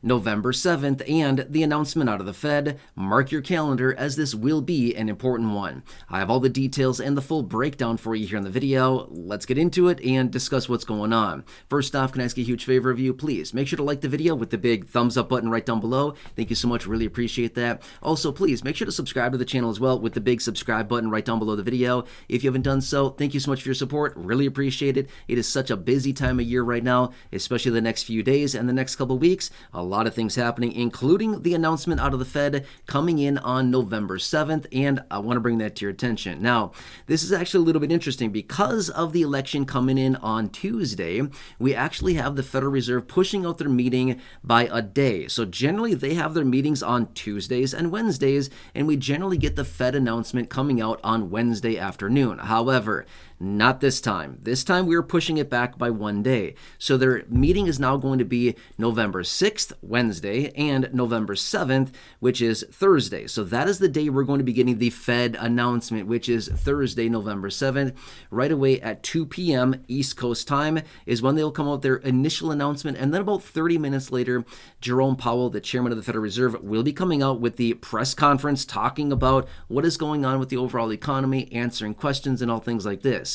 November 7th, and the announcement out of the Fed. Mark your calendar, as this will be an important one. I have all the details and the full breakdown for you here in the video. Let's get into it and discuss what's going on. First off, can I ask a huge favor of you? Please make sure to like the video with the big thumbs up button right down below. Thank you so much. Really appreciate that. Also, please make sure to subscribe to the channel as well with the big subscribe button right down below the video. If you haven't done so, thank you so much for your support. Really appreciate it. It is such a busy time of year right now, especially the next few days and the next couple weeks. A lot of things happening, including the announcement out of the Fed coming in on November 7th, and I want to bring that to your attention. Now, this is actually a little bit interesting because of the election coming in on Tuesday. We actually have the Federal Reserve pushing out their meeting by a day. So generally they have their meetings on Tuesdays and Wednesdays, and we generally get the Fed announcement coming out on Wednesday afternoon. However, not this time. This time we are pushing it back by one day. So their meeting is now going to be November 6th, Wednesday, and November 7th, which is Thursday. So that is the day we're going to be getting the Fed announcement, which is Thursday, November 7th. Right away at 2 p.m. East Coast time is when they'll come out with their initial announcement. And then about 30 minutes later, Jerome Powell, the chairman of the Federal Reserve, will be coming out with the press conference talking about what is going on with the overall economy, answering questions and all things like this.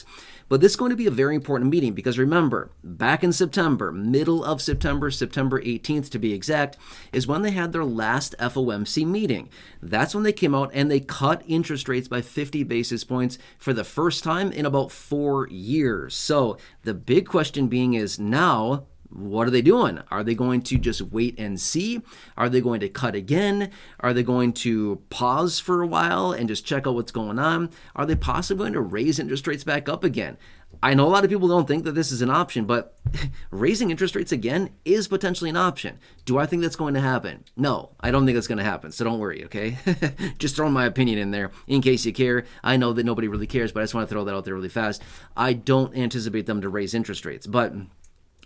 But this is going to be a very important meeting because remember, back in September, middle of September, September 18th to be exact, is when they had their last FOMC meeting. That's when they came out and they cut interest rates by 50 basis points for the first time in about 4 years. So the big question being is now, what are they doing? Are they going to just wait and see? Are they going to cut again? Are they going to pause for a while and just check out what's going on? Are they possibly going to raise interest rates back up again? I know a lot of people don't think that this is an option, but raising interest rates again is potentially an option. Do I think that's going to happen? No, I don't think that's going to happen, so don't worry, okay? Just throwing my opinion in there in case you care. I know that nobody really cares, but I just want to throw that out there really fast. I don't anticipate them to raise interest rates, but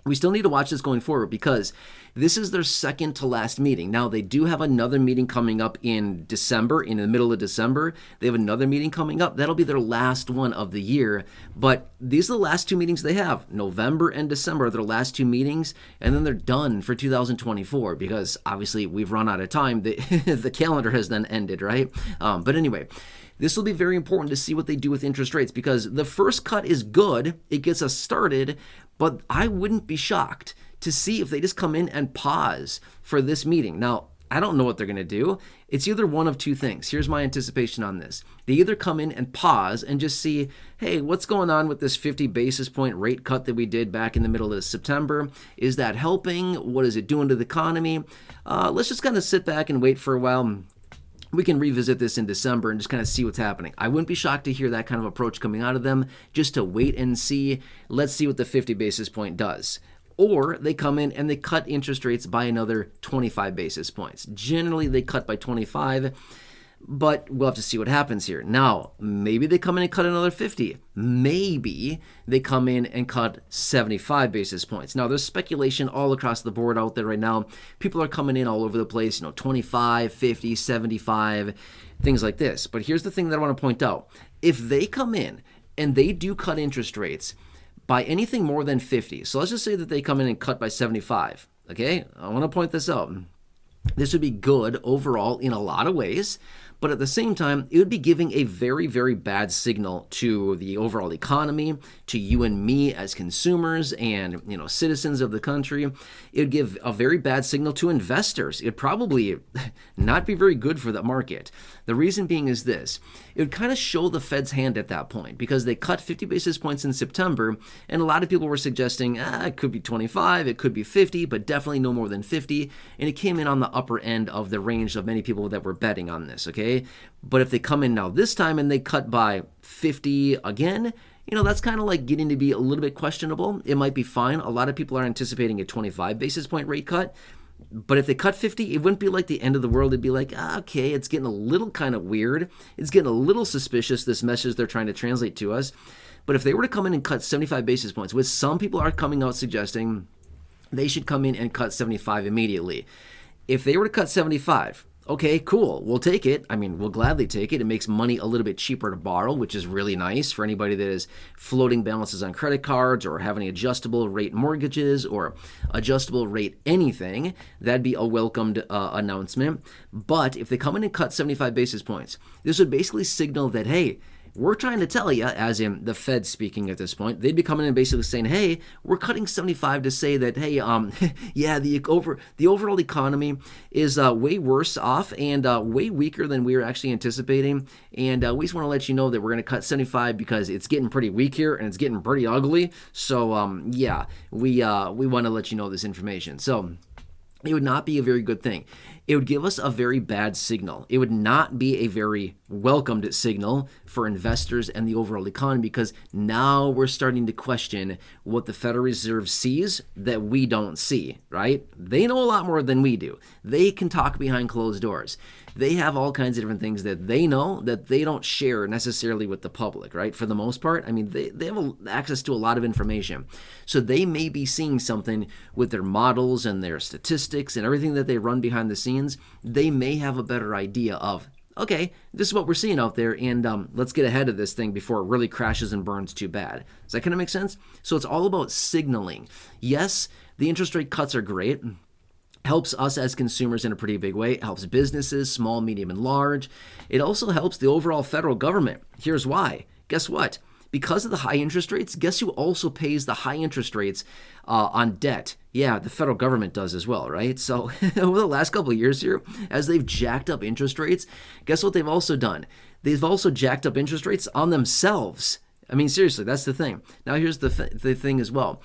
we still need to watch this going forward because this is their second to last meeting. Now, they do have another meeting coming up in December, in the middle of December. They have another meeting coming up. That'll be their last one of the year. But these are the last two meetings they have. November and December are their last two meetings, and then they're done for 2024 because obviously we've run out of time. The calendar has then ended, right? But anyway, this will be very important to see what they do with interest rates because the first cut is good. It gets us started, but I wouldn't be shocked to see if they just come in and pause for this meeting. Now, I don't know what they're going to do. It's either one of two things. Here's my anticipation on this. They either come in and pause and just see, hey, what's going on with this 50 basis point rate cut that we did back in the middle of September? Is that helping? What is it doing to the economy? Let's just kind of sit back and wait for a while. We can revisit this in December and just kind of see what's happening. I wouldn't be shocked to hear that kind of approach coming out of them, just to wait and see. Let's see what the 50 basis point does. Or they come in and they cut interest rates by another 25 basis points. Generally, they cut by 25, but we'll have to see what happens here. Now, maybe they come in and cut another 50. Maybe they come in and cut 75 basis points. Now, there's speculation all across the board out there right now. People are coming in all over the place, 25, 50, 75, things like this. But here's the thing that I want to point out. If they come in and they do cut interest rates by anything more than 50, so let's just say that they come in and cut by 75, okay? I want to point this out. This would be good overall in a lot of ways, but at the same time, it would be giving a very, very bad signal to the overall economy, to you and me as consumers and, citizens of the country. It would give a very bad signal to investors. It would probably not be very good for the market. The reason being is this. It would kind of show the Fed's hand at that point because they cut 50 basis points in September, and a lot of people were suggesting, it could be 25, it could be 50, but definitely no more than 50, and it came in on the upper end of the range of many people that were betting on this, okay? But if they come in now this time and they cut by 50 again, that's kind of like getting to be a little bit questionable. It might be fine. A lot of people are anticipating a 25 basis point rate cut. But if they cut 50, it wouldn't be like the end of the world. It'd be like, okay, it's getting a little kind of weird. It's getting a little suspicious, this message they're trying to translate to us. But if they were to come in and cut 75 basis points, which some people are coming out suggesting they should come in and cut 75 immediately. If they were to cut 75, Okay, cool. We'll take it. I mean, we'll gladly take it. It makes money a little bit cheaper to borrow, which is really nice for anybody that is floating balances on credit cards or having adjustable rate mortgages or adjustable rate anything. That'd be a welcomed announcement. But if they come in and cut 75 basis points, this would basically signal that, hey, we're trying to tell you, as in the Fed speaking at this point, they'd be coming in and basically saying, hey, we're cutting 75 to say that, hey, yeah, the overall economy is way worse off and way weaker than we were actually anticipating. And we just want to let you know that we're going to cut 75 because it's getting pretty weak here and it's getting pretty ugly. So, yeah, we want to let you know this information. So it would not be a very good thing. It would give us a very bad signal. It would not be a very welcomed signal for investors and the overall economy because now we're starting to question what the Federal Reserve sees that we don't see, right? They know a lot more than we do. They can talk behind closed doors. They have all kinds of different things that they know that they don't share necessarily with the public, right? For the most part, I mean, they have access to a lot of information. So they may be seeing something with their models and their statistics and everything that they run behind the scenes. They may have a better idea of, okay, this is what we're seeing out there, and let's get ahead of this thing before it really crashes and burns too bad. Does that kind of make sense? So it's all about signaling. Yes, the interest rate cuts are great. Helps us as consumers in a pretty big way. It helps businesses, small, medium, and large. It also helps the overall federal government. Here's why. Guess what? Because of the high interest rates, guess who also pays the high interest rates on debt? Yeah, the federal government does as well, right? So over the last couple of years here, as they've jacked up interest rates, guess what they've also done? They've also jacked up interest rates on themselves. I mean, seriously, that's the thing. Now, here's the thing as well.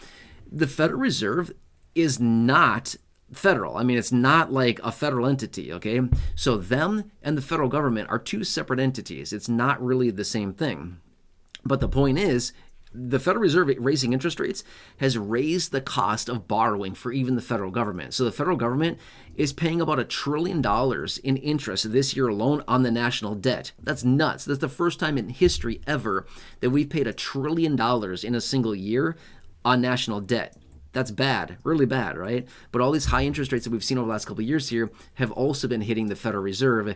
The Federal Reserve is not federal. I mean, it's not like a federal entity, okay? So them and the federal government are two separate entities. It's not really the same thing. But the point is, the Federal Reserve raising interest rates has raised the cost of borrowing for even the federal government. So the federal government is paying about $1 trillion in interest this year alone on the national debt. That's nuts. That's the first time in history ever that we've paid $1 trillion in a single year on national debt. That's bad, really bad, right? But all these high interest rates that we've seen over the last couple of years here have also been hitting the Federal Reserve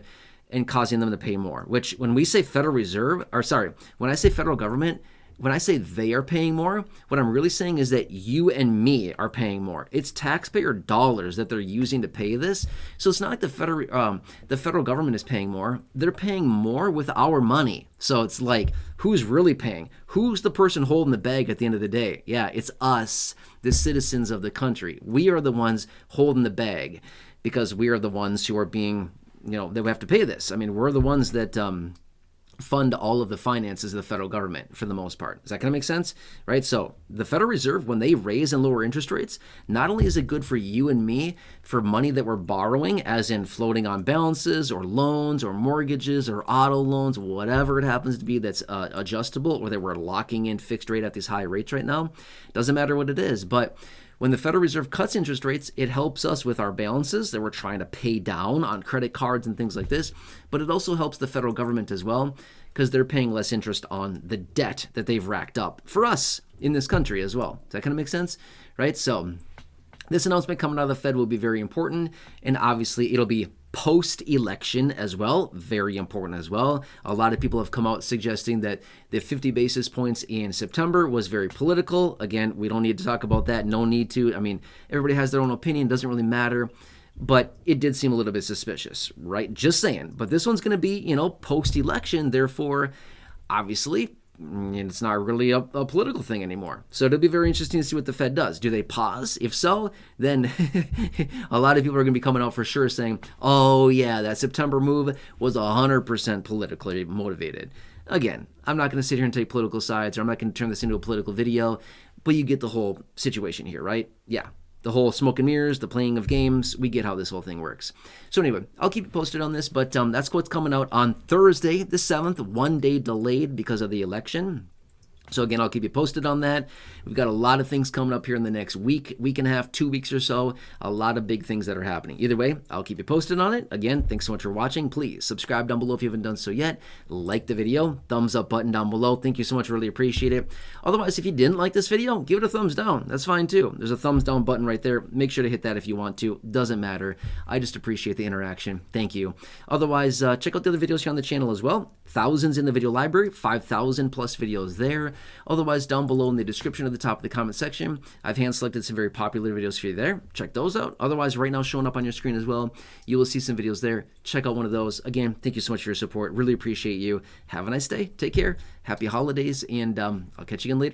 and causing them to pay more, which when we say Federal Reserve, or sorry, when I say federal government, when I say they are paying more, what I'm really saying is that you and me are paying more. It's taxpayer dollars that they're using to pay this. So it's not like the federal government is paying more. They're paying more with our money. So it's like, who's really paying? Who's the person holding the bag at the end of the day? Yeah, it's us, the citizens of the country. We are the ones holding the bag because we are the ones who are being, that we have to pay this. I mean, we're the ones that fund all of the finances of the federal government for the most part. Does that kind of make sense? Right? So the Federal Reserve, when they raise and lower interest rates, not only is it good for you and me for money that we're borrowing, as in floating on balances or loans or mortgages or auto loans, whatever it happens to be that's adjustable or that we're locking in fixed rate at these high rates right now. Doesn't matter what it is, but when the Federal Reserve cuts interest rates, it helps us with our balances that we're trying to pay down on credit cards and things like this, but it also helps the federal government as well because they're paying less interest on the debt that they've racked up for us in this country as well. Does that kind of make sense? Right? So this announcement coming out of the Fed will be very important, and obviously it'll be post-election as well, very important as well. A lot of people have come out suggesting that the 50 basis points in September was very political. Again, we don't need to talk about that. No need to. I mean, everybody has their own opinion. Doesn't really matter. But it did seem a little bit suspicious, right? Just saying. But this one's going to be, post-election. Therefore, obviously, it's not really a political thing anymore. So it'll be very interesting to see what the Fed does. Do they pause? If so, then a lot of people are going to be coming out for sure saying, oh, yeah, that September move was 100% politically motivated. Again, I'm not going to sit here and take political sides, or I'm not going to turn this into a political video, but you get the whole situation here, right? Yeah. The whole smoke and mirrors, the playing of games, we get how this whole thing works. So anyway, I'll keep you posted on this, but that's what's coming out on Thursday the 7th, one day delayed because of the election. So again, I'll keep you posted on that. We've got a lot of things coming up here in the next week and a half, 2 weeks or so. A lot of big things that are happening. Either way, I'll keep you posted on it. Again, thanks so much for watching. Please subscribe down below if you haven't done so yet. Like the video, thumbs up button down below. Thank you so much, really appreciate it. Otherwise, if you didn't like this video, give it a thumbs down. That's fine too. There's a thumbs down button right there. Make sure to hit that if you want to. Doesn't matter. I just appreciate the interaction. Thank you. Otherwise, check out the other videos here on the channel as well. Thousands in the video library, 5,000 plus videos there. Otherwise, down below in the description at the top of the comment section, I've hand selected some very popular videos for you there. Check those out. Otherwise, right now showing up on your screen as well, you will see some videos there. Check out one of those. Again, thank you so much for your support. Really appreciate you. Have a nice day. Take care. Happy holidays, and I'll catch you again later.